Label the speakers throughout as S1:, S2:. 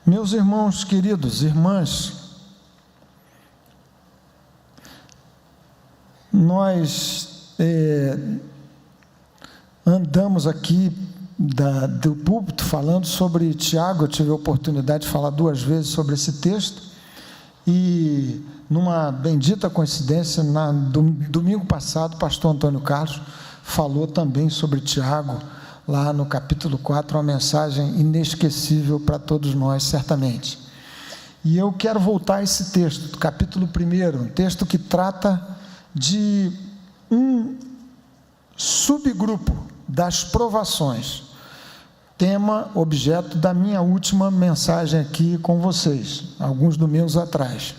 S1: Meus irmãos queridos, irmãs, nós andamos aqui do púlpito falando sobre Tiago. Eu tive a oportunidade de falar 2 vezes sobre esse texto, e numa bendita coincidência, domingo passado, o pastor Antônio Carlos falou também sobre Tiago, lá no capítulo 4, uma mensagem inesquecível para todos nós, certamente. E eu quero voltar a esse texto, do capítulo 1, um texto que trata de um subgrupo das provações, tema, objeto da minha última mensagem aqui com vocês, alguns domingos atrás.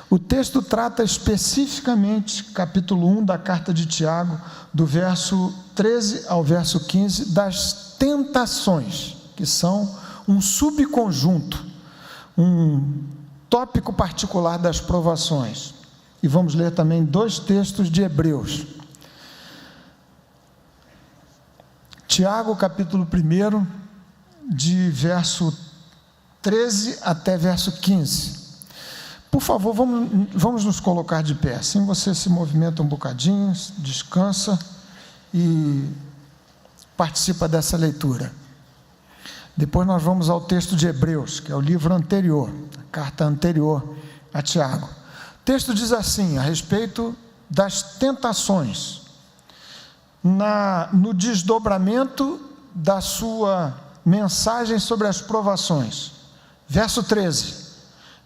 S1: O texto trata especificamente, capítulo 1 da carta de Tiago, do verso 13 ao verso 15, das tentações, que são um subconjunto, um tópico particular das provações. E vamos ler também 2 textos de Hebreus. Tiago, capítulo 1, de verso 13 até verso 15. Por favor, vamos nos colocar de pé. Assim você se movimenta um bocadinho, descansa e participa dessa leitura. Depois nós vamos ao texto de Hebreus, que é o livro anterior, a carta anterior a Tiago. O texto diz assim, a respeito das tentações, no desdobramento da sua mensagem sobre as provações. Verso 13.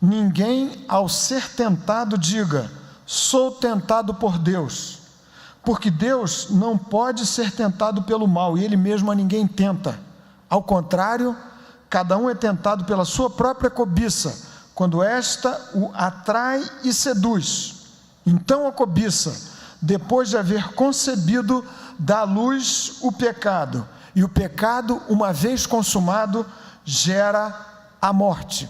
S1: Ninguém, ao ser tentado, diga: sou tentado por Deus, porque Deus não pode ser tentado pelo mal, e Ele mesmo a ninguém tenta. Ao contrário, cada um é tentado pela sua própria cobiça, quando esta o atrai e seduz. Então a cobiça, depois de haver concebido, dá à luz o pecado, e o pecado, uma vez consumado, gera a morte.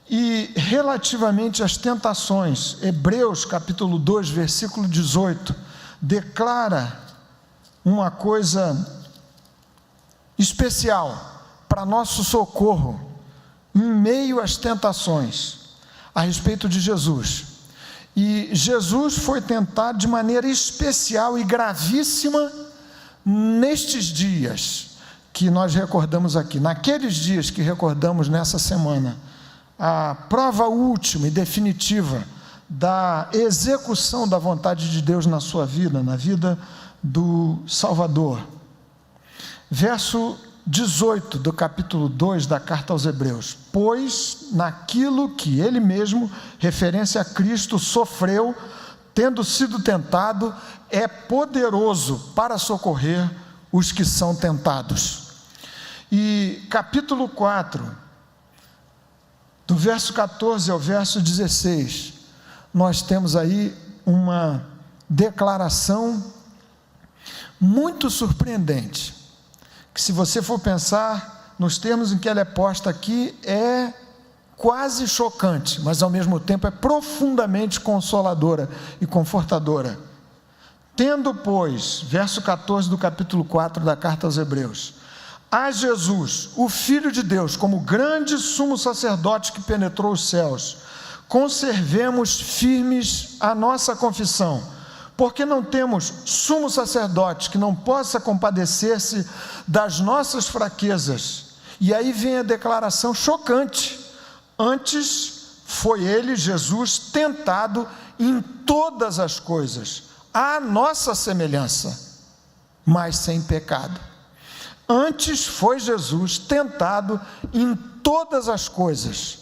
S1: E relativamente às tentações, Hebreus capítulo 2, versículo 18, declara uma coisa especial para nosso socorro em meio às tentações, a respeito de Jesus. E Jesus foi tentado de maneira especial e gravíssima nestes dias que nós recordamos aqui, naqueles dias que recordamos nessa semana, a prova última e definitiva da execução da vontade de Deus na sua vida, na vida do Salvador. Verso 18 do capítulo 2 da carta aos Hebreus: pois naquilo que ele mesmo, referência a Cristo, sofreu, tendo sido tentado, é poderoso para socorrer os que são tentados. E capítulo 4, do verso 14 ao verso 16, nós temos aí uma declaração muito surpreendente, que, se você for pensar nos termos em que ela é posta aqui, é quase chocante, mas ao mesmo tempo é profundamente consoladora e confortadora. Tendo, pois, verso 14 do capítulo 4 da carta aos Hebreus, a Jesus, o Filho de Deus, como grande sumo sacerdote que penetrou os céus, conservemos firmes a nossa confissão, porque não temos sumo sacerdote que não possa compadecer-se das nossas fraquezas. E aí vem a declaração chocante: antes foi ele, Jesus, tentado em todas as coisas, à nossa semelhança, mas sem pecado. Antes foi Jesus tentado em todas as coisas,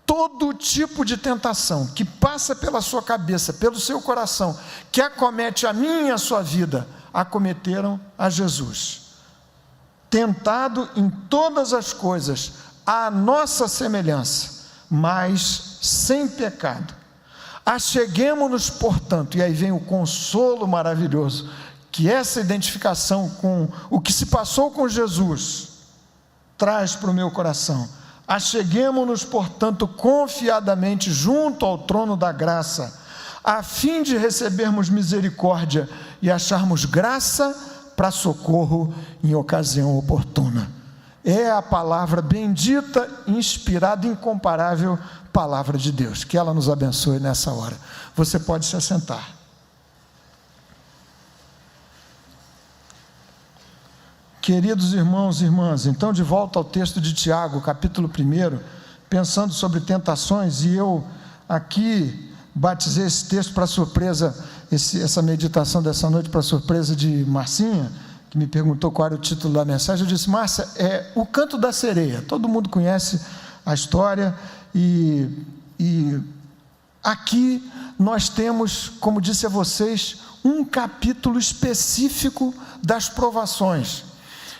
S1: todo tipo de tentação que passa pela sua cabeça, pelo seu coração, que acomete a mim e a sua vida, acometeram a Jesus. Tentado em todas as coisas, à nossa semelhança, mas sem pecado. Acheguemo-nos, portanto, e aí vem o consolo maravilhoso, que essa identificação com o que se passou com Jesus traz para o meu coração. Acheguemo-nos, portanto, confiadamente junto ao trono da graça, a fim de recebermos misericórdia e acharmos graça para socorro em ocasião oportuna. é a palavra bendita, inspirada, incomparável palavra de Deus. Que ela nos abençoe nessa hora. Você pode se assentar. Queridos irmãos e irmãs, então de volta ao texto de Tiago, capítulo 1, pensando sobre tentações, e eu aqui batizei esse texto para surpresa, essa meditação dessa noite para surpresa de Marcinha, que me perguntou qual era o título da mensagem. Eu disse: Márcia, é O Canto da Sereia. Todo mundo conhece a história, e aqui nós temos, como disse a vocês, um capítulo específico das provações.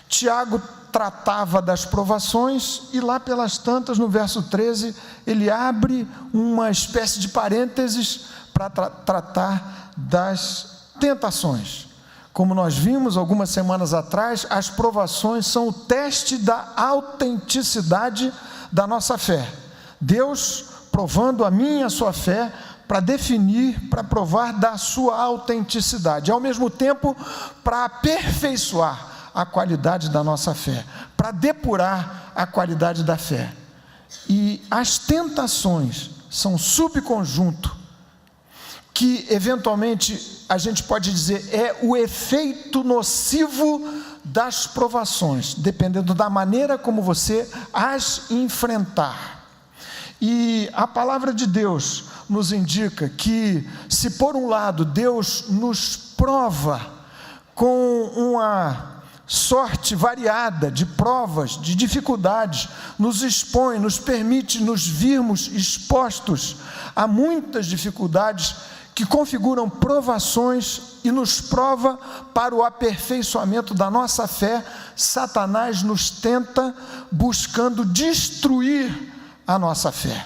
S1: Tiago tratava das provações, e lá pelas tantas, no verso 13, ele abre uma espécie de parênteses para tratar das tentações. Como nós vimos algumas semanas atrás, as provações são o teste da autenticidade da nossa fé. Deus provando a minha e a sua fé, para definir, para provar da sua autenticidade, e ao mesmo tempo para aperfeiçoar a qualidade da nossa fé, para depurar a qualidade da fé. E as tentações são um subconjunto que eventualmente a gente pode dizer é o efeito nocivo das provações, dependendo da maneira como você as enfrentar. E a palavra de Deus nos indica que, se por um lado Deus nos prova com uma sorte variada de provas, de dificuldades, nos expõe, nos permite nos virmos expostos a muitas dificuldades que configuram provações e nos prova para o aperfeiçoamento da nossa fé. Satanás nos tenta buscando destruir a nossa fé.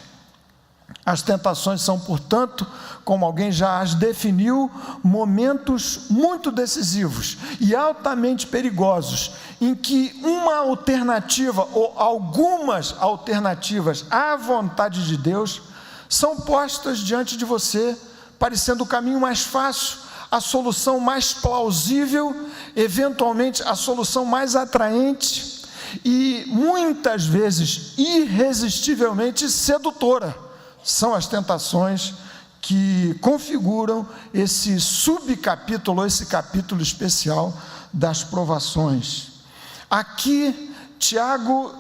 S1: As tentações são, portanto, como alguém já as definiu, momentos muito decisivos e altamente perigosos, em que uma alternativa ou algumas alternativas à vontade de Deus são postas diante de você, parecendo o caminho mais fácil, a solução mais plausível, eventualmente a solução mais atraente e muitas vezes irresistivelmente sedutora. São as tentações que configuram esse subcapítulo, esse capítulo especial das provações. Aqui, Tiago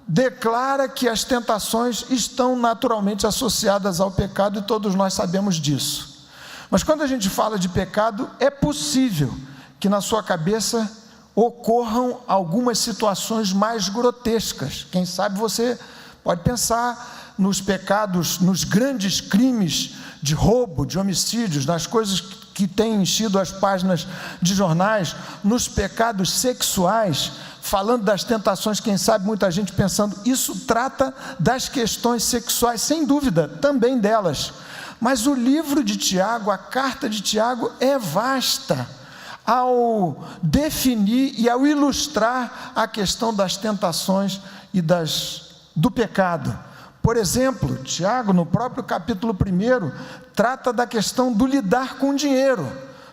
S1: declara que as tentações estão naturalmente associadas ao pecado, e todos nós sabemos disso. Mas quando a gente fala de pecado, é possível que na sua cabeça ocorram algumas situações mais grotescas. Quem sabe você pode pensar nos pecados, nos grandes crimes de roubo, de homicídios, nas coisas que têm enchido as páginas de jornais, nos pecados sexuais, falando das tentações. Quem sabe muita gente pensando, isso trata das questões sexuais, sem dúvida, também delas. Mas o livro de Tiago, a carta de Tiago é vasta ao definir e ao ilustrar a questão das tentações e do pecado. Por exemplo, Tiago, no próprio capítulo 1, trata da questão do lidar com dinheiro,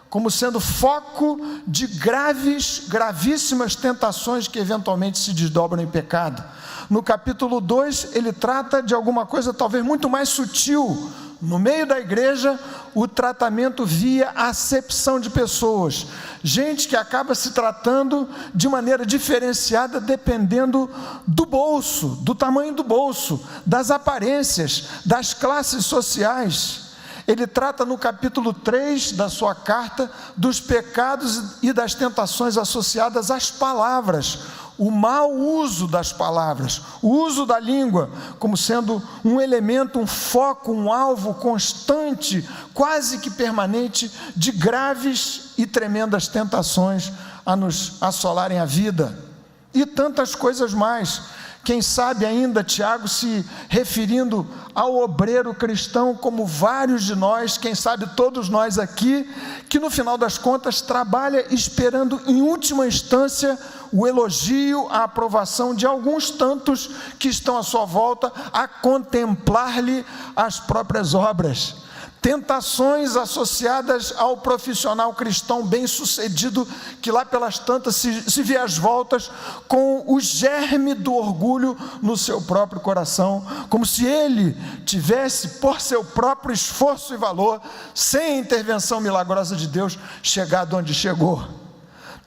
S1: como sendo foco de gravíssimas tentações que eventualmente se desdobram em pecado. No capítulo 2, ele trata de alguma coisa talvez muito mais sutil. No meio da igreja, o tratamento via acepção de pessoas, gente que acaba se tratando de maneira diferenciada dependendo do bolso, do tamanho do bolso, das aparências, das classes sociais. Ele trata no capítulo 3 da sua carta dos pecados e das tentações associadas às palavras, o mau uso das palavras, o uso da língua como sendo um elemento, um foco, um alvo constante, quase que permanente, de graves e tremendas tentações a nos assolarem a vida, e tantas coisas mais. Quem sabe ainda Tiago se referindo ao obreiro cristão, como vários de nós, quem sabe todos nós aqui, que no final das contas trabalha esperando em última instância o elogio, a aprovação de alguns tantos que estão à sua volta a contemplar-lhe as próprias obras. Tentações associadas ao profissional cristão bem-sucedido, que lá pelas tantas se vê às voltas com o germe do orgulho no seu próprio coração, como se ele tivesse, por seu próprio esforço e valor, sem a intervenção milagrosa de Deus, chegado onde chegou.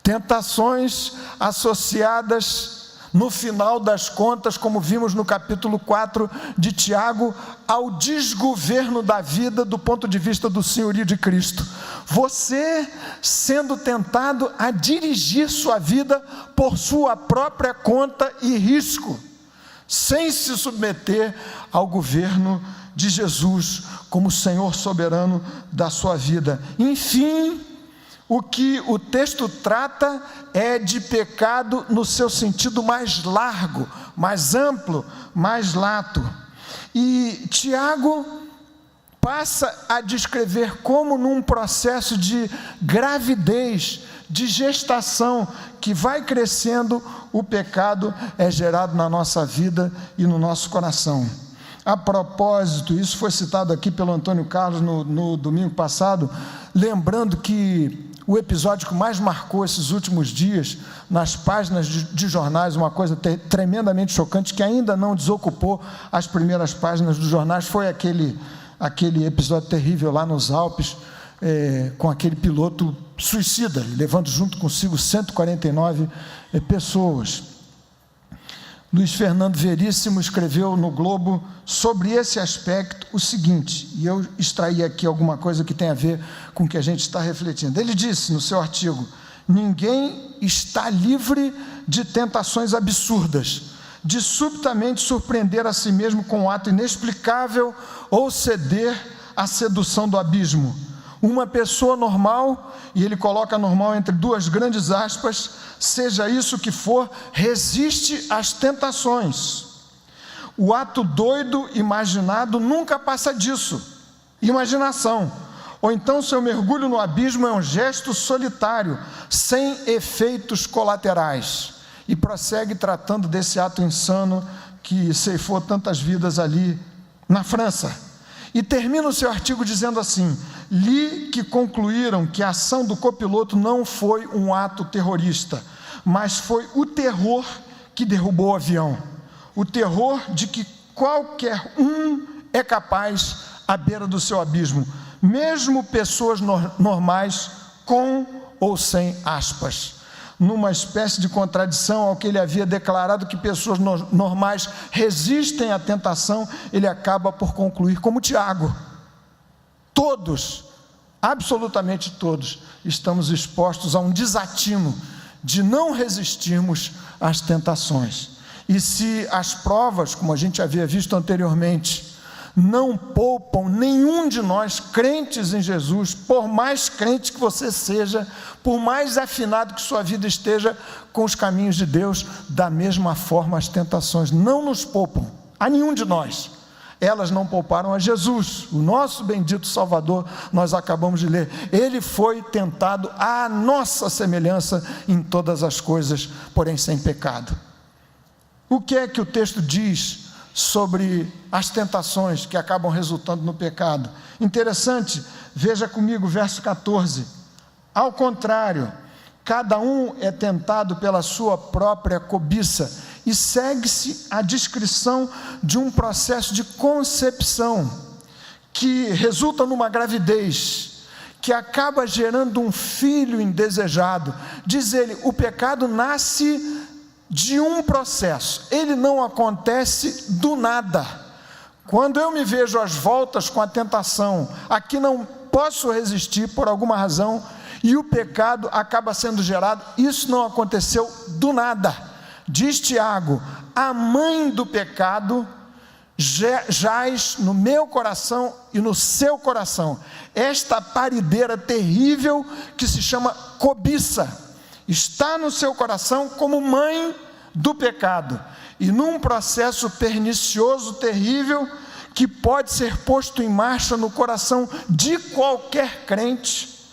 S1: Tentações associadas, no final das contas, como vimos no capítulo 4 de Tiago, ao desgoverno da vida do ponto de vista do senhorio de Cristo. Você sendo tentado a dirigir sua vida por sua própria conta e risco, sem se submeter ao governo de Jesus como Senhor soberano da sua vida. Enfim, o que o texto trata é de pecado no seu sentido mais largo, mais amplo, mais lato. E Tiago passa a descrever como num processo de gravidez, de gestação, que vai crescendo, o pecado é gerado na nossa vida e no nosso coração. A propósito, isso foi citado aqui pelo Antônio Carlos no domingo passado, lembrando que o episódio que mais marcou esses últimos dias, nas páginas de jornais, uma coisa tremendamente chocante, que ainda não desocupou as primeiras páginas dos jornais, foi aquele episódio terrível lá nos Alpes, com aquele piloto suicida, levando junto consigo 149 pessoas. Luiz Fernando Veríssimo escreveu no Globo sobre esse aspecto o seguinte, e eu extraí aqui alguma coisa que tem a ver com o que a gente está refletindo. Ele disse no seu artigo: ninguém está livre de tentações absurdas, de subitamente surpreender a si mesmo com um ato inexplicável ou ceder à sedução do abismo. Uma pessoa normal, e ele coloca normal entre duas grandes aspas, seja isso que for, resiste às tentações. O ato doido imaginado nunca passa disso, imaginação. Ou então seu mergulho no abismo é um gesto solitário, sem efeitos colaterais. E prossegue tratando desse ato insano que ceifou tantas vidas ali na França. E termina o seu artigo dizendo assim: li que concluíram que a ação do copiloto não foi um ato terrorista, mas foi o terror que derrubou o avião. O terror de que qualquer um é capaz à beira do seu abismo, mesmo pessoas normais, com ou sem aspas. Numa espécie de contradição ao que ele havia declarado que pessoas normais resistem à tentação, ele acaba por concluir como Tiago: todos, absolutamente todos, estamos expostos a um desatino de não resistirmos às tentações. E se as provas, como a gente havia visto anteriormente, não poupam nenhum de nós, crentes em Jesus, por mais crente que você seja, por mais afinado que sua vida esteja com os caminhos de Deus, da mesma forma as tentações não nos poupam, a nenhum de nós. Elas não pouparam a Jesus, o nosso bendito Salvador. Nós acabamos de ler, ele foi tentado à nossa semelhança em todas as coisas, porém sem pecado. O que é que o texto diz sobre as tentações que acabam resultando no pecado? Interessante, veja comigo o verso 14. Ao contrário, cada um é tentado pela sua própria cobiça, e segue-se a descrição de um processo de concepção que resulta numa gravidez, que acaba gerando um filho indesejado. Diz ele, o pecado nasce de um processo, ele não acontece do nada. Quando eu me vejo às voltas com a tentação, a que não posso resistir por alguma razão, e o pecado acaba sendo gerado, isso não aconteceu do nada. Diz Tiago, a mãe do pecado jaz no meu coração e no seu coração, esta parideira terrível que se chama cobiça, está no seu coração como mãe do pecado, e num processo pernicioso, terrível, que pode ser posto em marcha no coração de qualquer crente,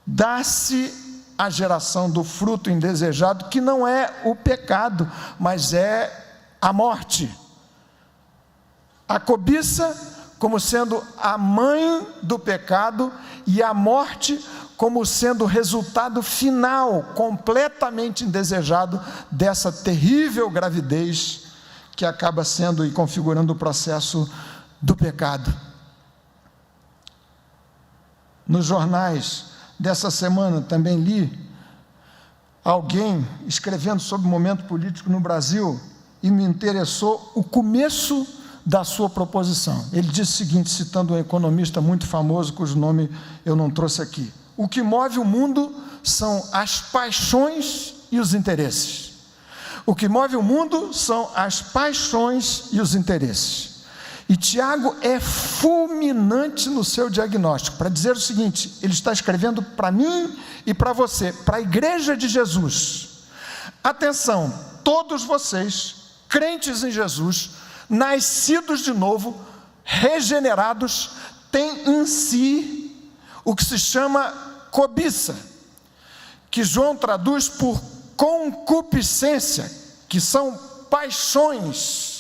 S1: dá-se a geração do fruto indesejado, que não é o pecado, mas é a morte. A cobiça como sendo a mãe do pecado e a morte como sendo o resultado final, completamente indesejado dessa terrível gravidez que acaba sendo e configurando o processo do pecado. Nos jornais dessa semana também li alguém escrevendo sobre o momento político no Brasil e me interessou o começo da sua proposição. Ele disse o seguinte, citando um economista muito famoso, cujo nome eu não trouxe aqui: o que move o mundo são as paixões e os interesses. O que move o mundo são as paixões e os interesses. E Tiago é fulminante no seu diagnóstico, para dizer o seguinte, ele está escrevendo para mim e para você, para a igreja de Jesus. Atenção, todos vocês, crentes em Jesus, nascidos de novo, regenerados, têm em si o que se chama cobiça, que João traduz por concupiscência, que são paixões.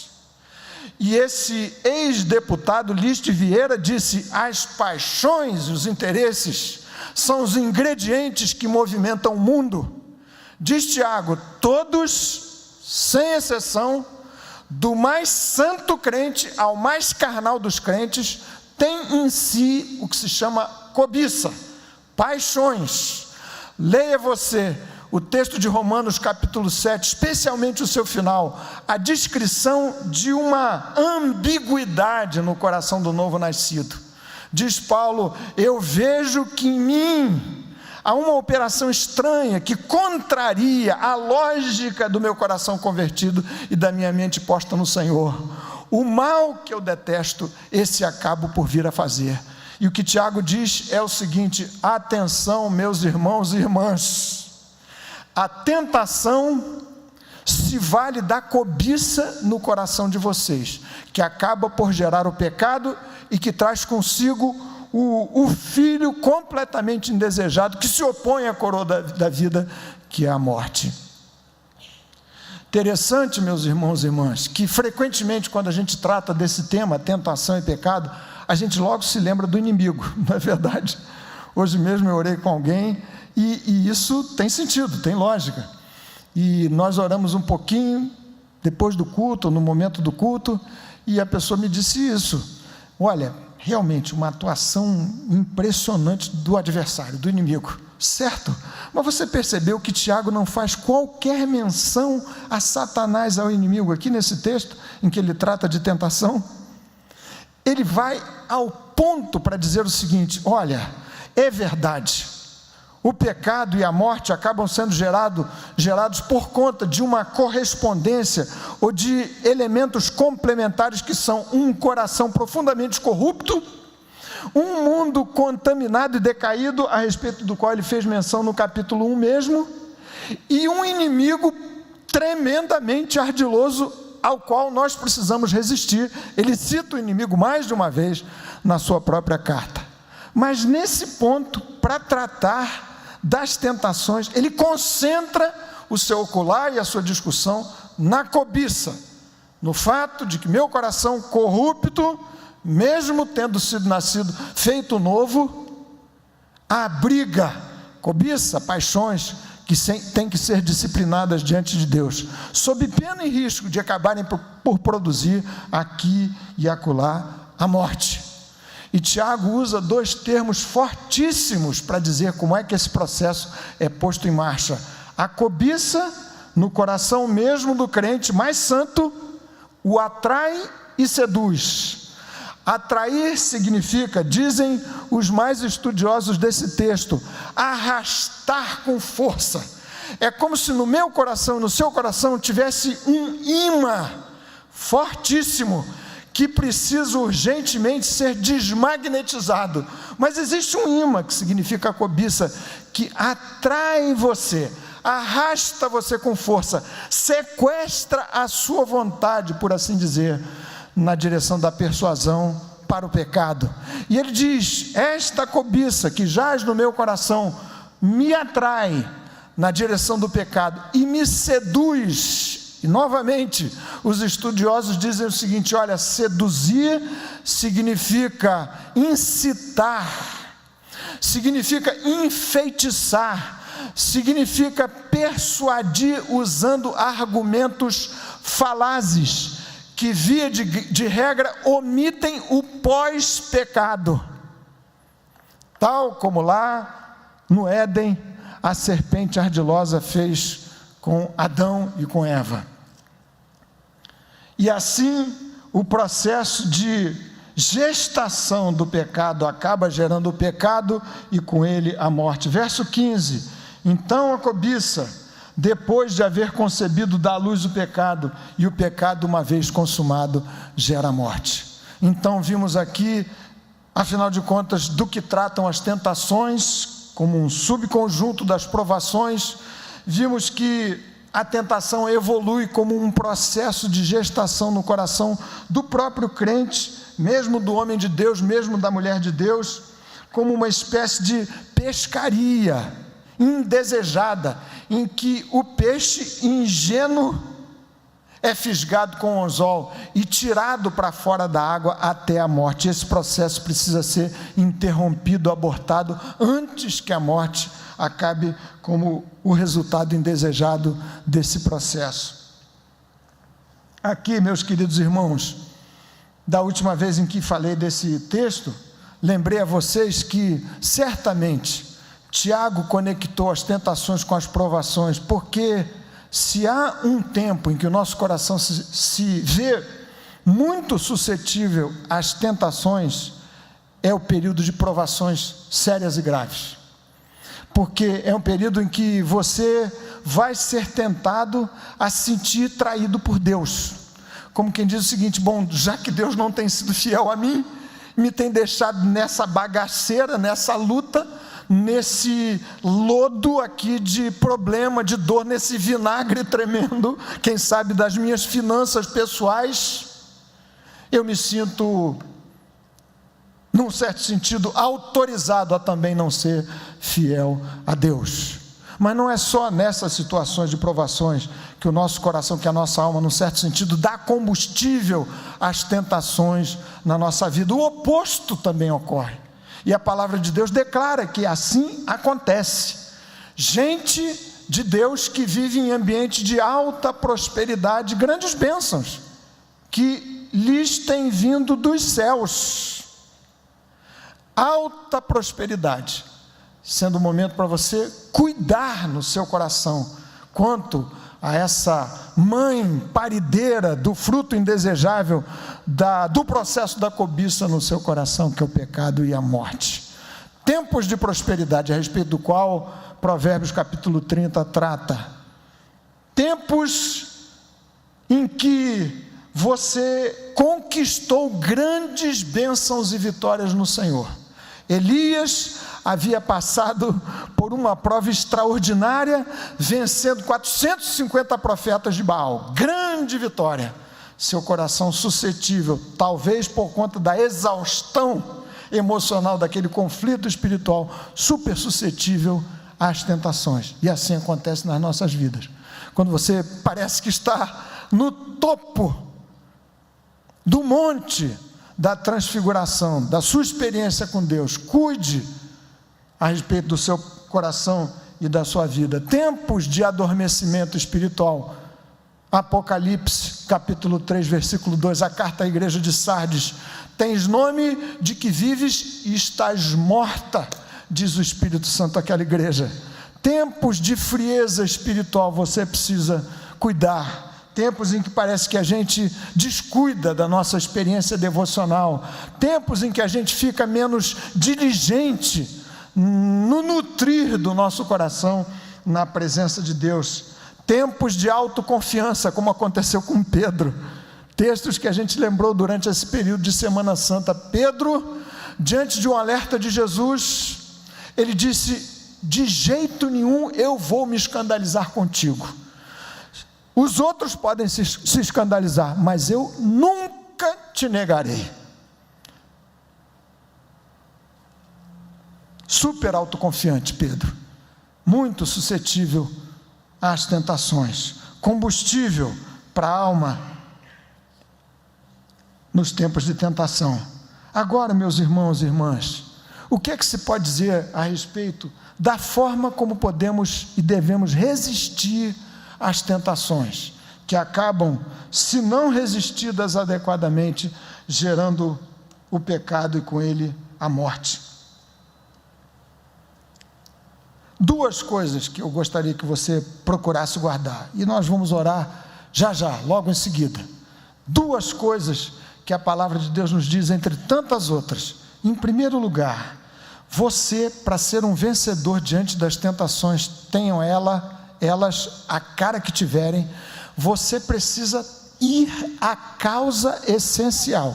S1: E esse ex-deputado Liste Vieira disse: as paixões e os interesses são os ingredientes que movimentam o mundo. Diz Tiago, todos, sem exceção, do mais santo crente ao mais carnal dos crentes, tem em si o que se chama cobiça, paixões. Leia você o texto de Romanos capítulo 7, especialmente o seu final, a descrição de uma ambiguidade no coração do novo nascido. Diz Paulo: eu vejo que em mim há uma operação estranha que contraria a lógica do meu coração convertido e da minha mente posta no Senhor. O mal que eu detesto, esse acabo por vir a fazer. E o que Tiago diz é o seguinte: atenção, meus irmãos e irmãs, a tentação se vale da cobiça no coração de vocês, que acaba por gerar o pecado e que traz consigo o filho completamente indesejado, que se opõe à coroa da vida, que é a morte. Interessante, meus irmãos e irmãs, que frequentemente quando a gente trata desse tema, tentação e pecado, a gente logo se lembra do inimigo, não é verdade? Hoje mesmo eu orei com alguém e isso tem sentido, tem lógica. E nós oramos um pouquinho depois do culto, no momento do culto, e a pessoa me disse isso: olha, realmente uma atuação impressionante do adversário, do inimigo, certo? Mas você percebeu que Tiago não faz qualquer menção a Satanás, ao inimigo, aqui nesse texto, em que ele trata de tentação? Ele vai ao ponto para dizer o seguinte: olha, é verdade, o pecado e a morte acabam sendo gerados por conta de uma correspondência ou de elementos complementares que são um coração profundamente corrupto, um mundo contaminado e decaído, a respeito do qual ele fez menção no capítulo 1 mesmo, e um inimigo tremendamente ardiloso ao qual nós precisamos resistir. Ele cita o inimigo mais de uma vez na sua própria carta. Mas nesse ponto, para tratar das tentações, ele concentra o seu ocular e a sua discussão na cobiça, no fato de que meu coração corrupto, mesmo tendo sido nascido feito novo, abriga cobiça, paixões que têm que ser disciplinadas diante de Deus, sob pena e risco de acabarem por produzir aqui e acolá a morte. E Tiago usa dois termos fortíssimos para dizer como é que esse processo é posto em marcha: a cobiça no coração mesmo do crente mais santo o atrai e seduz. Atrair significa, dizem os mais estudiosos desse texto, arrastar com força. É como se no meu coração, no seu coração, tivesse um imã fortíssimo que precisa urgentemente ser desmagnetizado. Mas existe um imã, que significa a cobiça, que atrai você, arrasta você com força, sequestra a sua vontade, por assim dizer, na direção da persuasão para o pecado. E ele diz: esta cobiça que jaz no meu coração me atrai na direção do pecado e me seduz E novamente, os estudiosos dizem o seguinte: olha, seduzir significa incitar, significa enfeitiçar, significa persuadir usando argumentos falazes, que via de regra omitem o pós-pecado, tal como lá no Éden a serpente ardilosa fez com Adão e com Eva. E assim o processo de gestação do pecado acaba gerando o pecado e com ele a morte. Verso 15: então a cobiça, depois de haver concebido, dá à luz o pecado, e o pecado, uma vez consumado, gera a morte. Então vimos aqui, afinal de contas, do que tratam as tentações, como um subconjunto das provações. Vimos que a tentação evolui como um processo de gestação no coração do próprio crente, mesmo do homem de Deus, mesmo da mulher de Deus, como uma espécie de pescaria indesejada, em que o peixe ingênuo é fisgado com o anzol e tirado para fora da água até a morte. Esse processo precisa ser interrompido, abortado, antes que a morte acabe como o resultado indesejado desse processo. Aqui, meus queridos irmãos, da última vez em que falei desse texto, lembrei a vocês que certamente Tiago conectou as tentações com as provações, porque se há um tempo em que o nosso coração se vê muito suscetível às tentações, é o período de provações sérias e graves, porque é um período em que você vai ser tentado a se sentir traído por Deus, como quem diz o seguinte: bom, já que Deus não tem sido fiel a mim, me tem deixado nessa bagaceira, nessa luta, nesse lodo aqui de problema, de dor, nesse vinagre tremendo, quem sabe das minhas finanças pessoais, eu me sinto, num certo sentido, autorizado a também não ser fiel a Deus. Mas não é só nessas situações de provações que o nosso coração, que a nossa alma, num certo sentido, dá combustível às tentações na nossa vida. O oposto também ocorre. E a palavra de Deus declara que assim acontece. Gente de Deus que vive em ambiente de alta prosperidade, grandes bênçãos, que lhes têm vindo dos céus. Alta prosperidade, sendo o momento para você cuidar no seu coração quanto a essa mãe parideira do fruto indesejável do processo da cobiça no seu coração, que é o pecado e a morte. Tempos de prosperidade, a respeito do qual Provérbios capítulo 30 trata. Tempos em que você conquistou grandes bênçãos e vitórias no Senhor. Elias havia passado por uma prova extraordinária, vencendo 450 profetas de Baal, grande vitória. Seu coração suscetível, talvez por conta da exaustão emocional daquele conflito espiritual, super suscetível às tentações. E assim acontece nas nossas vidas. Quando você parece que está no topo do monte da transfiguração, da sua experiência com Deus, cuide a respeito do seu coração e da sua vida. Tempos de adormecimento espiritual. Apocalipse capítulo 3 versículo 2, a carta à igreja de Sardes: tens nome de que vives e estás morta, diz o Espírito Santo àquela igreja. Tempos de frieza espiritual você precisa cuidar. Tempos em que parece que a gente descuida da nossa experiência devocional, tempos em que a gente fica menos diligente no nutrir do nosso coração na presença de Deus, tempos de autoconfiança, como aconteceu com Pedro, textos que a gente lembrou durante esse período de Semana Santa. Pedro, diante de um alerta de Jesus, ele disse: de jeito nenhum eu vou me escandalizar contigo. Os outros podem se escandalizar, mas eu nunca te negarei. Super autoconfiante Pedro, muito suscetível às tentações, combustível para a alma nos tempos de tentação. Agora, meus irmãos e irmãs, o que é que se pode dizer a respeito da forma como podemos e devemos resistir às tentações, que acabam, se não resistidas adequadamente, gerando o pecado e com ele a morte? Duas coisas que eu gostaria que você procurasse guardar, e nós vamos orar já, logo em seguida. Duas coisas que a palavra de Deus nos diz, entre tantas outras. Em primeiro lugar, você, para ser um vencedor diante das tentações, tenham elas a cara que tiverem, você precisa ir à causa essencial.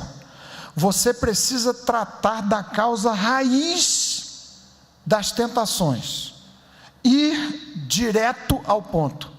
S1: Você precisa tratar da causa raiz das tentações. Ir direto ao ponto.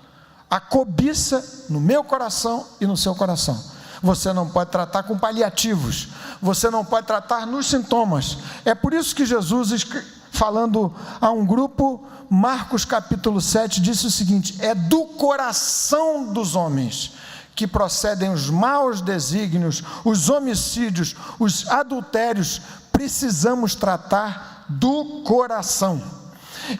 S1: A cobiça no meu coração e no seu coração. Você não pode tratar com paliativos. Você não pode tratar nos sintomas. É por isso que Jesus, falando a um grupo, Marcos capítulo 7, disse o seguinte: é do coração dos homens que procedem os maus desígnios, os homicídios, os adultérios. Precisamos tratar do coração.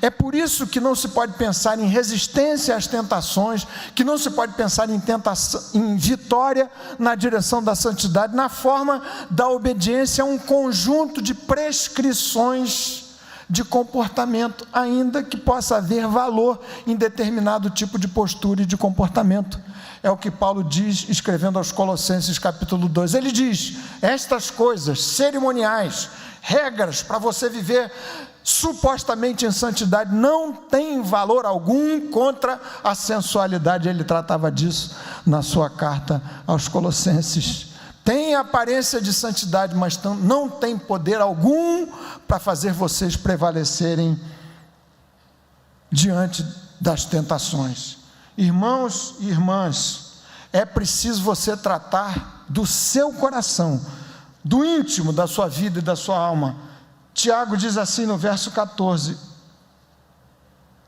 S1: É por isso que não se pode pensar em resistência às tentações, que não se pode pensar em vitória na direção da santidade, na forma da obediência a um conjunto de prescrições de comportamento, ainda que possa haver valor em determinado tipo de postura e de comportamento. É o que Paulo diz, escrevendo aos Colossenses capítulo 2, ele diz: estas coisas cerimoniais, regras para você viver supostamente em santidade, não tem valor algum contra a sensualidade. Ele tratava disso na sua carta aos Colossenses. Tem aparência de santidade, mas não tem poder algum para fazer vocês prevalecerem diante das tentações. Irmãos e irmãs, é preciso você tratar do seu coração, do íntimo da sua vida e da sua alma. Tiago diz assim no verso 14,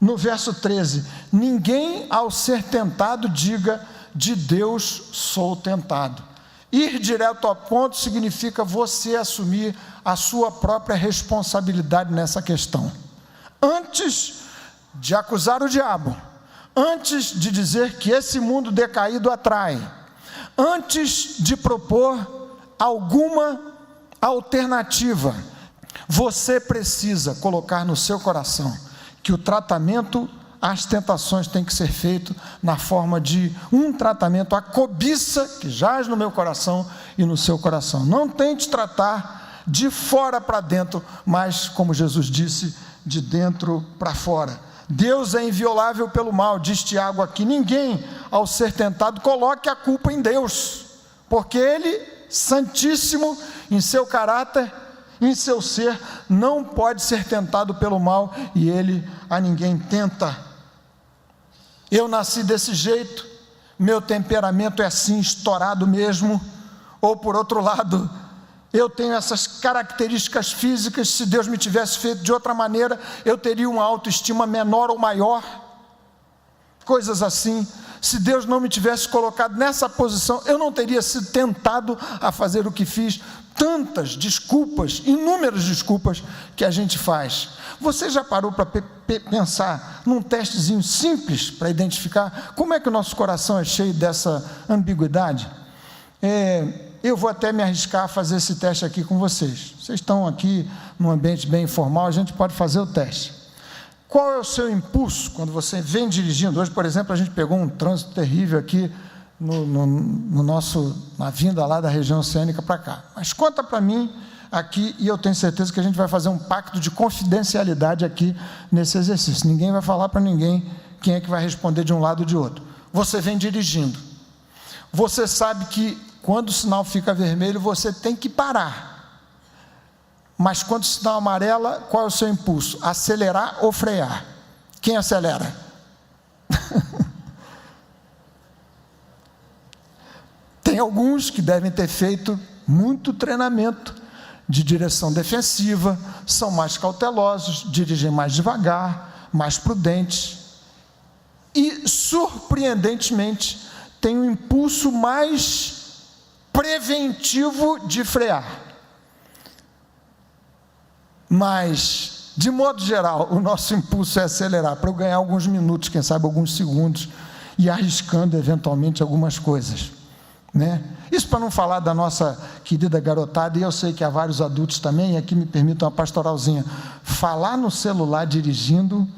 S1: no verso 13: ninguém ao ser tentado diga, de Deus sou tentado. Ir direto ao ponto significa você assumir a sua própria responsabilidade nessa questão. Antes de acusar o diabo, antes de dizer que esse mundo decaído atrai, antes de propor alguma alternativa, você precisa colocar no seu coração que o tratamento às tentações tem que ser feito na forma de um tratamento à cobiça que jaz no meu coração e no seu coração. Não tente tratar de fora para dentro, mas, como Jesus disse, de dentro para fora. Deus é inviolável pelo mal, diz Tiago aqui. Ninguém, ao ser tentado, coloque a culpa em Deus, porque Ele, santíssimo em seu caráter, em seu ser, não pode ser tentado pelo mal, e Ele a ninguém tenta. Eu nasci desse jeito, meu temperamento é assim, estourado mesmo. Ou por outro lado, eu tenho essas características físicas, se Deus me tivesse feito de outra maneira, eu teria uma autoestima menor ou maior, coisas assim. Se Deus não me tivesse colocado nessa posição, eu não teria sido tentado a fazer o que fiz. Tantas desculpas, inúmeras desculpas que a gente faz. Você já parou para pensar num testezinho simples para identificar como é que o nosso coração é cheio dessa ambiguidade? Eu vou até me arriscar a fazer esse teste aqui com vocês. Vocês estão aqui num ambiente bem informal, a gente pode fazer o teste. Qual é o seu impulso quando você vem dirigindo? Hoje, por exemplo, a gente pegou um trânsito terrível aqui na vinda lá da região oceânica para cá. Mas conta para mim aqui, e eu tenho certeza que a gente vai fazer um pacto de confidencialidade aqui nesse exercício. Ninguém vai falar para ninguém quem é que vai responder de um lado ou de outro. Você vem dirigindo. Você sabe que quando o sinal fica vermelho, você tem que parar. Mas quando o sinal amarela, qual é o seu impulso? Acelerar ou frear? Quem acelera? Tem alguns que devem ter feito muito treinamento de direção defensiva, são mais cautelosos, dirigem mais devagar, mais prudentes e, surpreendentemente, tem um impulso mais preventivo de frear. Mas, de modo geral, o nosso impulso é acelerar, para eu ganhar alguns minutos, quem sabe alguns segundos, e arriscando eventualmente algumas coisas, né? Isso para não falar da nossa querida garotada, e eu sei que há vários adultos também, e aqui me permitam uma pastoralzinha, falar no celular dirigindo,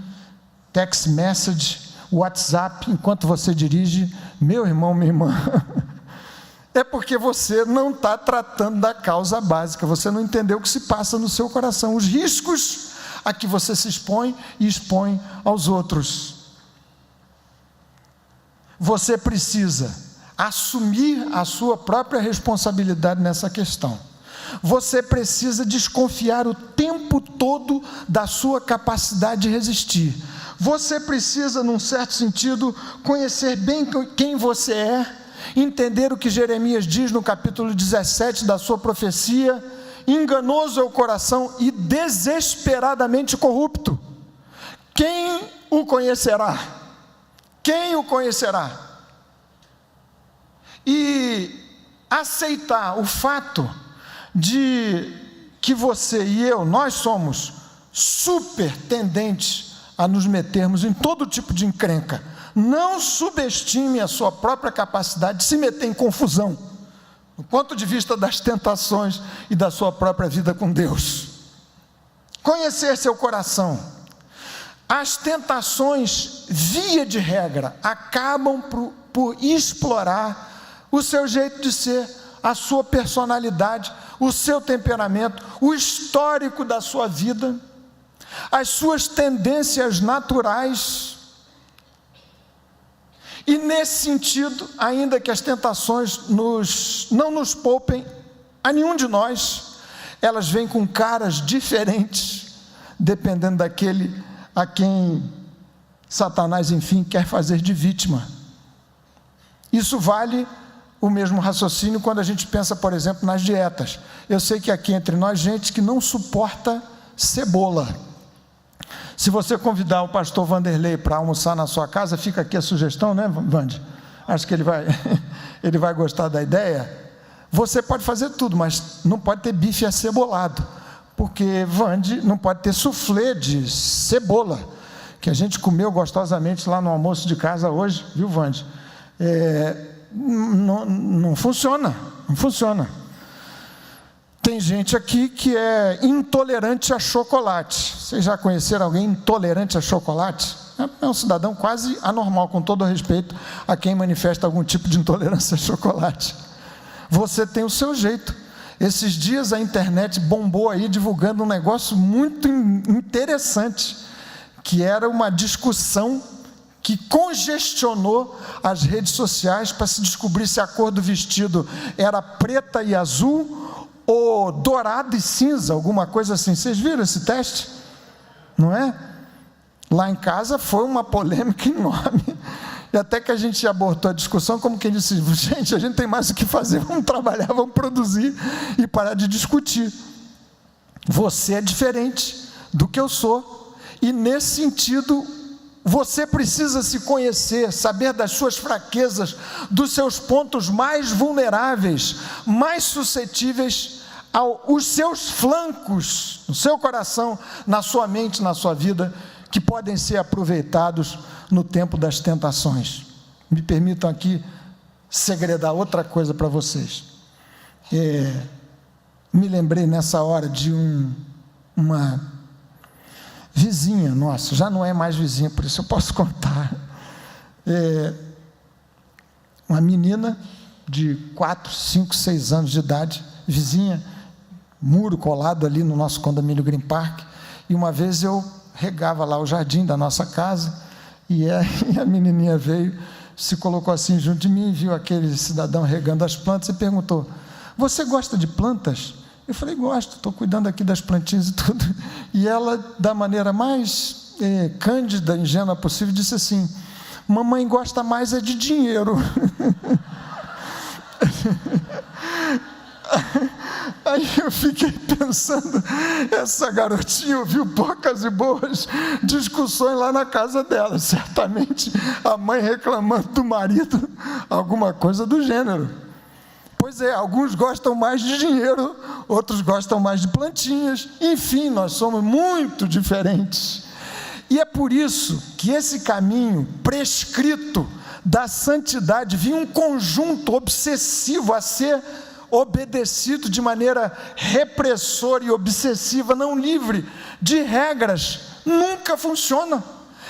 S1: text message, WhatsApp, enquanto você dirige, meu irmão, minha irmã, é porque você não está tratando da causa básica, você não entendeu o que se passa no seu coração, os riscos a que você se expõe e expõe aos outros. Você precisa assumir a sua própria responsabilidade nessa questão. Você precisa desconfiar o tempo todo da sua capacidade de resistir. Você precisa, num certo sentido, conhecer bem quem você é, entender o que Jeremias diz no capítulo 17 da sua profecia: enganoso é o coração e desesperadamente corrupto. Quem o conhecerá? Quem o conhecerá? E aceitar o fato de que você e eu, nós somos super tendentes a nos metermos em todo tipo de encrenca. Não subestime a sua própria capacidade de se meter em confusão, do ponto de vista das tentações e da sua própria vida com Deus. Conhecer seu coração. As tentações, via de regra, acabam por explorar o seu jeito de ser, a sua personalidade, o seu temperamento, o histórico da sua vida, as suas tendências naturais. E nesse sentido, ainda que as tentações não nos poupem a nenhum de nós, elas vêm com caras diferentes, dependendo daquele a quem Satanás, enfim, quer fazer de vítima. Isso vale o mesmo raciocínio quando a gente pensa, por exemplo, nas dietas. Eu sei que aqui entre nós, gente que não suporta cebola. Se você convidar o pastor Vanderlei para almoçar na sua casa, fica aqui a sugestão, né, Vande? Acho que ele vai gostar da ideia. Você pode fazer tudo, mas não pode ter bife acebolado, porque Vande não pode ter soufflé de cebola, que a gente comeu gostosamente lá no almoço de casa hoje, viu, Vande? Não funciona, não funciona. Tem gente aqui que é intolerante a chocolate. Vocês já conheceram alguém intolerante a chocolate? É um cidadão quase anormal, com todo o respeito a quem manifesta algum tipo de intolerância a chocolate. Você tem o seu jeito. Esses dias a internet bombou aí divulgando um negócio muito interessante, que era uma discussão que congestionou as redes sociais para se descobrir se a cor do vestido era preta e azul ou dourado e cinza, alguma coisa assim. Vocês viram esse teste? Não é? Lá em casa foi uma polêmica enorme, e até que a gente abortou a discussão, como quem disse: gente, a gente tem mais o que fazer, vamos trabalhar, vamos produzir e parar de discutir. Você é diferente do que eu sou, e nesse sentido, você precisa se conhecer, saber das suas fraquezas, dos seus pontos mais vulneráveis, mais suscetíveis aos seus flancos, no seu coração, na sua mente, na sua vida, que podem ser aproveitados no tempo das tentações. Me permitam aqui segredar outra coisa para vocês. Me lembrei nessa hora de uma vizinha nossa, já não é mais vizinha, por isso eu posso contar. Uma menina de 4, 5, 6 anos de idade, vizinha, muro colado ali no nosso condomínio Green Park, e uma vez eu regava lá o jardim da nossa casa, e a menininha veio, se colocou assim junto de mim, viu aquele cidadão regando as plantas e perguntou: você gosta de plantas? Eu falei: gosto, estou cuidando aqui das plantinhas e tudo. E ela, da maneira mais cândida, ingênua possível, disse assim: mamãe gosta mais é de dinheiro. Aí eu fiquei pensando, essa garotinha ouviu poucas e boas discussões lá na casa dela, certamente a mãe reclamando do marido, alguma coisa do gênero. Pois é, alguns gostam mais de dinheiro, outros gostam mais de plantinhas, enfim, nós somos muito diferentes. E é por isso que esse caminho prescrito da santidade vinha um conjunto obsessivo a ser obedecido de maneira repressora e obsessiva, não livre de regras, nunca funciona.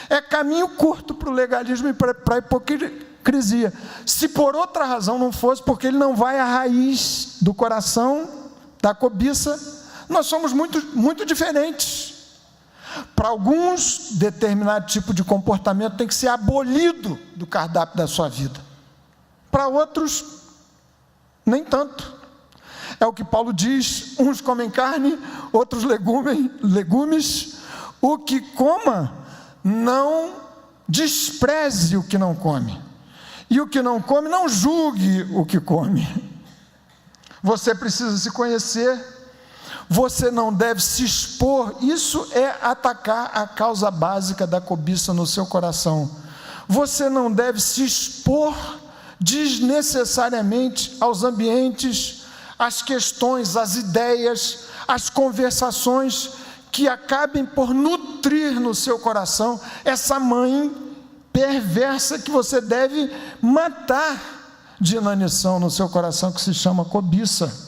S1: É caminho curto para o legalismo e para a hipocrisia. Se por outra razão não fosse, porque ele não vai à raiz do coração, da cobiça, nós somos muito diferentes. Para alguns, determinado tipo de comportamento tem que ser abolido do cardápio da sua vida. Para outros, nem tanto. É o que Paulo diz: uns comem carne, outros legumes. O que coma, não despreze o que não come. E o que não come, não julgue o que come. Você precisa se conhecer. Você não deve se expor. Isso é atacar a causa básica da cobiça no seu coração. Você não deve se expor desnecessariamente aos ambientes, às questões, às ideias, às conversações que acabem por nutrir no seu coração essa mãe perversa que você deve matar de inanição no seu coração, que se chama cobiça.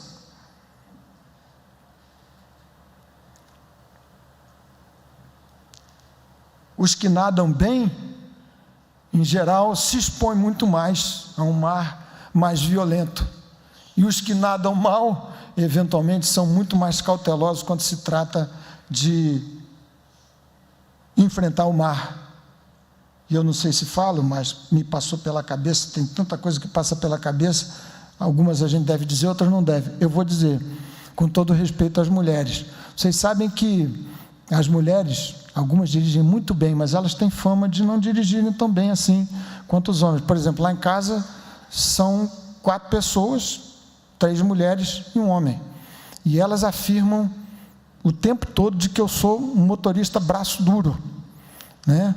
S1: Os que nadam bem, em geral, se expõem muito mais a um mar mais violento. E os que nadam mal, eventualmente, são muito mais cautelosos quando se trata de enfrentar o mar. E eu não sei se falo, mas me passou pela cabeça, tem tanta coisa que passa pela cabeça, algumas a gente deve dizer, outras não deve. Eu vou dizer, com todo respeito às mulheres. Vocês sabem que as mulheres, algumas dirigem muito bem, mas elas têm fama de não dirigirem tão bem assim quanto os homens. Por exemplo, lá em casa são 4 pessoas, 3 mulheres e um homem. E elas afirmam o tempo todo de que eu sou um motorista braço duro, né?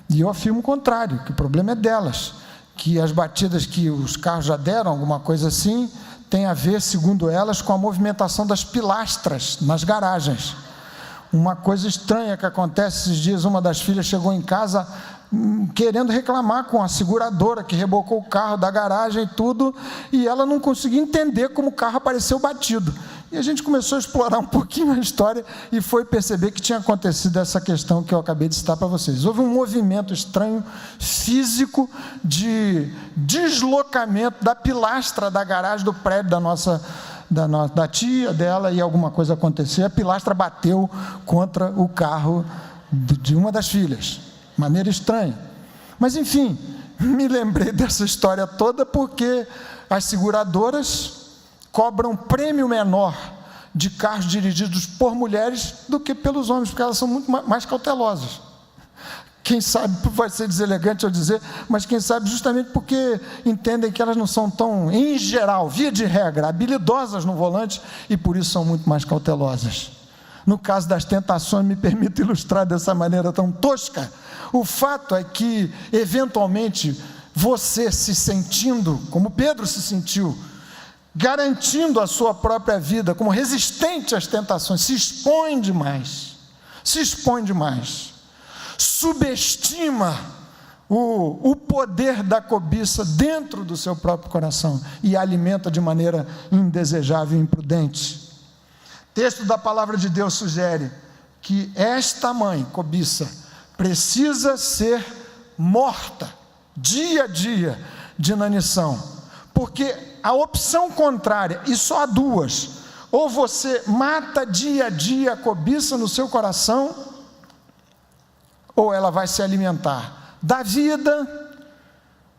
S1: E eu afirmo o contrário, que o problema é delas, que as batidas que os carros já deram, alguma coisa assim, tem a ver, segundo elas, com a movimentação das pilastras nas garagens. Uma coisa estranha que acontece esses dias, uma das filhas chegou em casa querendo reclamar com a seguradora que rebocou o carro da garagem e tudo, e ela não conseguia entender como o carro apareceu batido. E a gente começou a explorar um pouquinho a história e foi perceber que tinha acontecido essa questão que eu acabei de citar para vocês. Houve um movimento estranho, físico, de deslocamento da pilastra da garagem do prédio da tia dela, e alguma coisa aconteceu, a pilastra bateu contra o carro de uma das filhas, de maneira estranha. Mas enfim, me lembrei dessa história toda porque as seguradoras cobram prêmio menor de carros dirigidos por mulheres do que pelos homens, porque elas são muito mais cautelosas. Quem sabe, vai ser deselegante eu dizer, mas quem sabe justamente porque entendem que elas não são tão, em geral, via de regra, habilidosas no volante, e por isso são muito mais cautelosas. No caso das tentações, me permito ilustrar dessa maneira tão tosca. O fato é que, eventualmente, você se sentindo, como Pedro se sentiu, garantindo a sua própria vida, como resistente às tentações, se expõe demais, subestima o poder da cobiça dentro do seu próprio coração e alimenta de maneira indesejável e imprudente. O texto da palavra de Deus sugere que esta mãe, cobiça, precisa ser morta dia a dia de inanição, porque a opção contrária, e só há duas: ou você mata dia a dia a cobiça no seu coração, ou ela vai se alimentar da vida,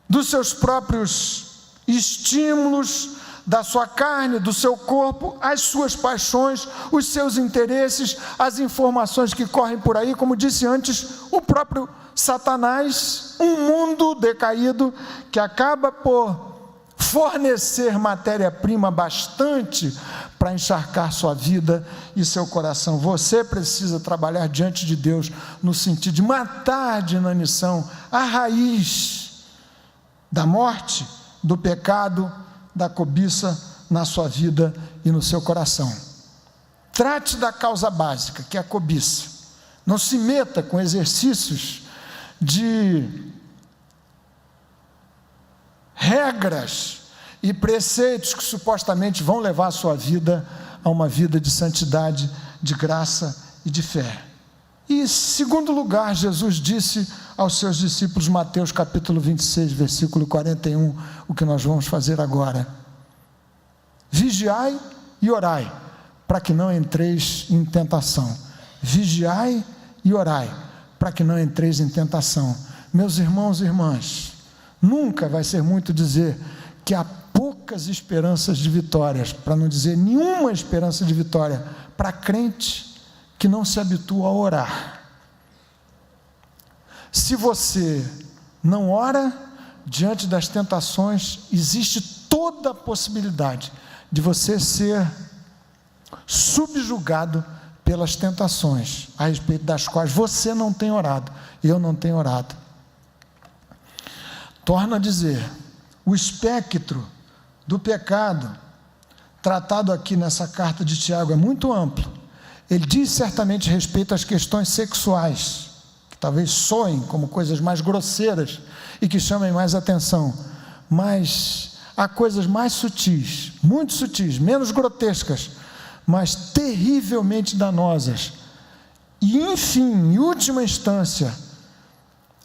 S1: dos seus próprios estímulos, da sua carne, do seu corpo, as suas paixões, os seus interesses, as informações que correm por aí, como disse antes, o próprio Satanás, um mundo decaído que acaba por fornecer matéria-prima bastante para encharcar sua vida e seu coração. Você precisa trabalhar diante de Deus no sentido de matar de inanição a raiz da morte, do pecado, da cobiça na sua vida e no seu coração. Trate da causa básica, que é a cobiça. Não se meta com exercícios de regras e preceitos que supostamente vão levar a sua vida a uma vida de santidade, de graça e de fé. E, em segundo lugar, Jesus disse aos seus discípulos, Mateus capítulo 26, versículo 41, o que nós vamos fazer agora: vigiai e orai, para que não entreis em tentação. Vigiai e orai, para que não entreis em tentação. Meus irmãos e irmãs, nunca vai ser muito dizer que há poucas esperanças de vitórias, para não dizer nenhuma esperança de vitória, para crente que não se habitua a orar. Se você não ora, diante das tentações, existe toda a possibilidade de você ser subjugado pelas tentações, a respeito das quais você não tem orado, eu não tenho orado. Torno a dizer, o espectro do pecado, tratado aqui nessa carta de Tiago, é muito amplo. Ele diz certamente respeito às questões sexuais, que talvez soem como coisas mais grosseiras e que chamem mais atenção, mas há coisas mais sutis, muito sutis, menos grotescas, mas terrivelmente danosas. E, enfim, em última instância,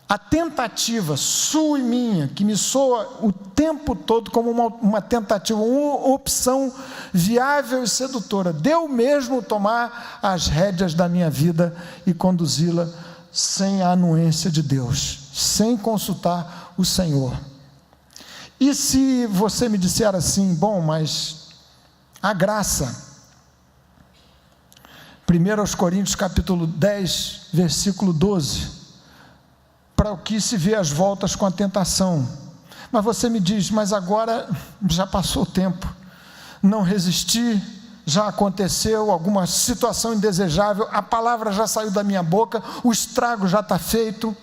S1: a tentativa sua e minha, que me soa o tempo todo como uma tentativa, uma opção viável e sedutora, de eu mesmo tomar as rédeas da minha vida e conduzi-la sem a anuência de Deus, sem consultar o Senhor. E se você me disser assim, bom, mas a graça, 1 Coríntios capítulo 10, versículo 12, para o que se vê as voltas com a tentação. Mas você me diz, mas agora já passou o tempo, não resisti, já aconteceu alguma situação indesejável, a palavra já saiu da minha boca, o estrago já está feito.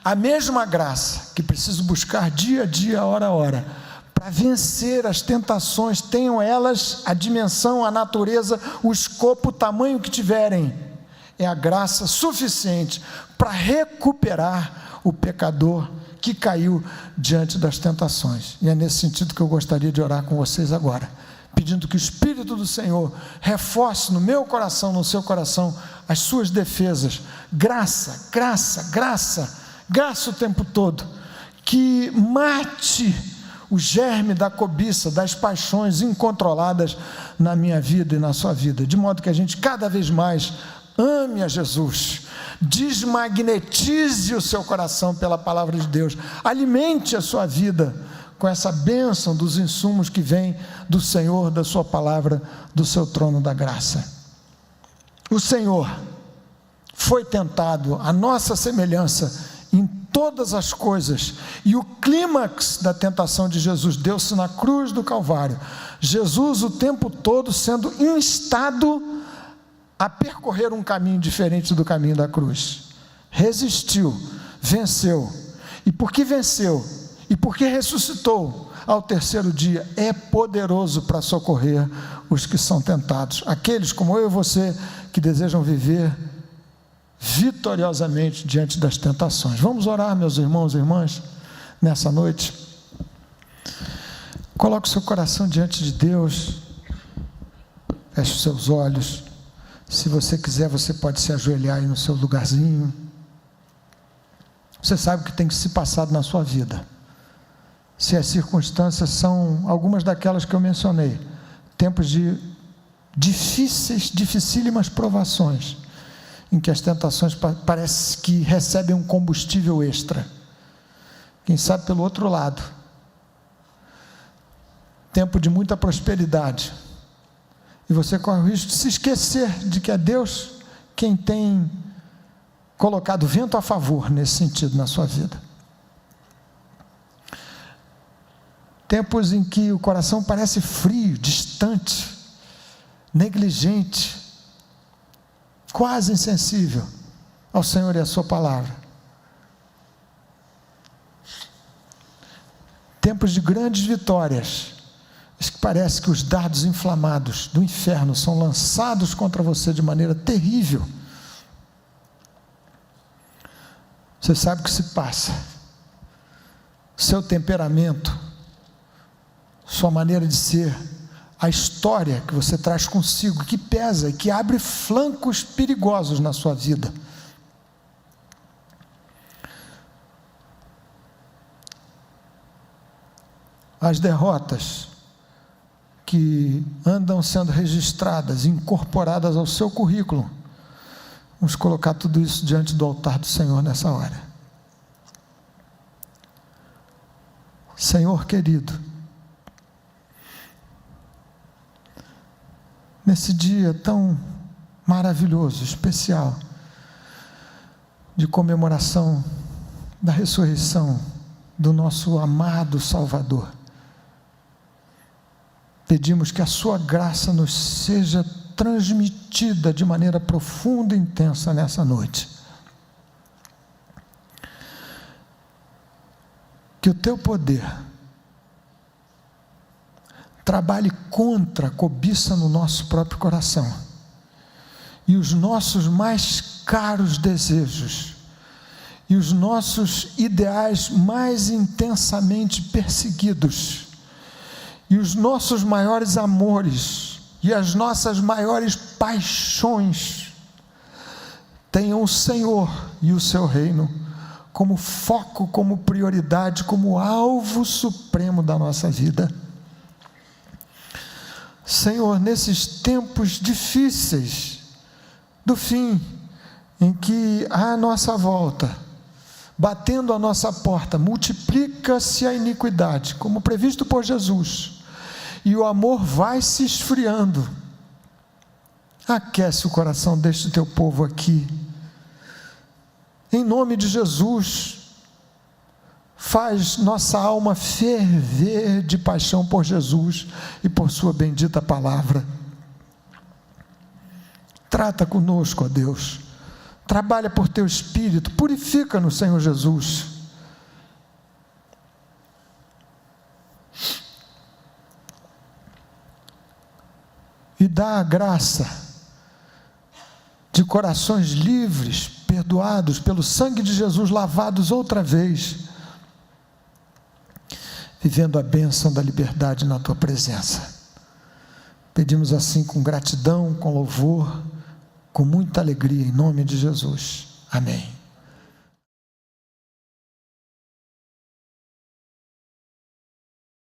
S1: A mesma graça que preciso buscar dia a dia, hora a hora, para vencer as tentações, tenham elas a dimensão, a natureza, o escopo, o tamanho que tiverem, é a graça suficiente para recuperar o pecador que caiu diante das tentações. E é nesse sentido que eu gostaria de orar com vocês agora, pedindo que o Espírito do Senhor reforce no meu coração, no seu coração, as suas defesas. Graça, graça, graça, graça o tempo todo, que mate o germe da cobiça, das paixões incontroladas na minha vida e na sua vida, de modo que a gente cada vez mais ame a Jesus, desmagnetize o seu coração pela palavra de Deus, alimente a sua vida com essa bênção dos insumos que vem do Senhor, da sua palavra, do seu trono da graça. O Senhor foi tentado à nossa semelhança em todas as coisas, e o clímax da tentação de Jesus deu-se na cruz do Calvário. Jesus o tempo todo sendo instado a percorrer um caminho diferente do caminho da cruz. Resistiu, venceu, e porque venceu, e porque ressuscitou ao terceiro dia, é poderoso para socorrer os que são tentados, aqueles como eu e você, que desejam viver vitoriosamente diante das tentações. Vamos orar, meus irmãos e irmãs, nessa noite. Coloque o seu coração diante de Deus, feche os seus olhos. Se você quiser, você pode se ajoelhar aí no seu lugarzinho. Você sabe o que tem que se passar na sua vida. Se as circunstâncias são algumas daquelas que eu mencionei, tempos de dificílimas provações, em que as tentações parece que recebem um combustível extra. Quem sabe pelo outro lado, tempo de muita prosperidade, e você corre o risco de se esquecer de que é Deus quem tem colocado vento a favor nesse sentido na sua vida. tempos em que o coração parece frio, distante, negligente, quase insensível ao Senhor e à sua palavra. Tempos de grandes vitórias, mas que parece que os dardos inflamados do inferno são lançados contra você de maneira terrível. Você sabe o que se passa. Seu temperamento, sua maneira de ser, a história que você traz consigo, que pesa e que abre flancos perigosos na sua vida. As derrotas que andam sendo registradas, incorporadas ao seu currículo. Vamos colocar tudo isso diante do altar do Senhor nessa hora. Senhor querido, nesse dia tão maravilhoso, especial, de comemoração da ressurreição do nosso amado Salvador, pedimos que a sua graça nos seja transmitida de maneira profunda e intensa nessa noite. Que o teu poder trabalhe contra a cobiça no nosso próprio coração e os nossos mais caros desejos e os nossos ideais mais intensamente perseguidos e os nossos maiores amores e as nossas maiores paixões tenham o Senhor e o seu reino como foco, como prioridade, como alvo supremo da nossa vida. Senhor, nesses tempos difíceis do fim, em que à nossa volta, batendo a nossa porta, multiplica-se a iniquidade, como previsto por Jesus, e o amor vai se esfriando, aquece o coração deste teu povo aqui, em nome de Jesus, faz nossa alma ferver de paixão por Jesus e por sua bendita palavra. Trata conosco, ó Deus, trabalha por teu Espírito, purifica-nos, Senhor Jesus. E dá a graça de corações livres, perdoados pelo sangue de Jesus, lavados outra vez, vivendo a bênção da liberdade na tua presença. Pedimos assim com gratidão, com louvor, com muita alegria, em nome de Jesus. Amém.